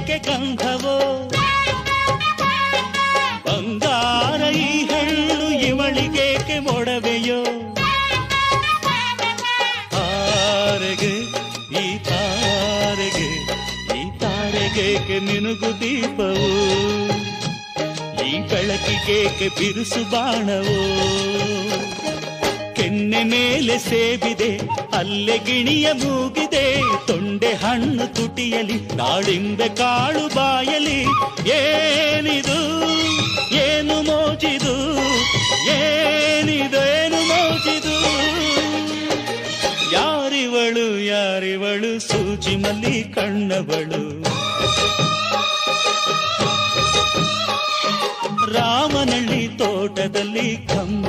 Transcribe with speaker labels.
Speaker 1: ಏಕೆ ಗಂಧವೋ ಬಂಗಾರ ಈ ಹೆಣ್ಣು ಇವಳಿಗೇಕೆ ಮೊಡವೆಯೋ ತಾರೆಗೆ ಈ ತಾರೆಗೆ ಈ ತಾರೆಗೇಕೆ ಮಿನುಗು ದೀಪವು ಈ ಬೆಳಕಿಗೇಕೆ ಬಿರುಸು ಬಾಣವೋ ಕೆನ್ನೆ ಮೇಲೆ ಸೇಬಿದೆ ಅಲ್ಲೆ ಗಿಣಿಯ ಮೂಗಿದೆ ತೊಂಡೆ ಹಣ್ಣು ತುಟಿಯಲಿ ದಾಳಿಂಬೆ ಕಾಳು ಬಾಯಲಿ ಏನಿದು ಏನು ಮೋಜಿದು ಏನಿದೇನು ಮೋಜಿದು ಯಾರಿವಳು ಯಾರಿವಳು ಸೂಜಿ ಮಲ್ಲಿ ಕಣ್ಣವಳು ರಾಮನಳ್ಳಿ ತೋಟದಲ್ಲಿ ಕಮ್ಮ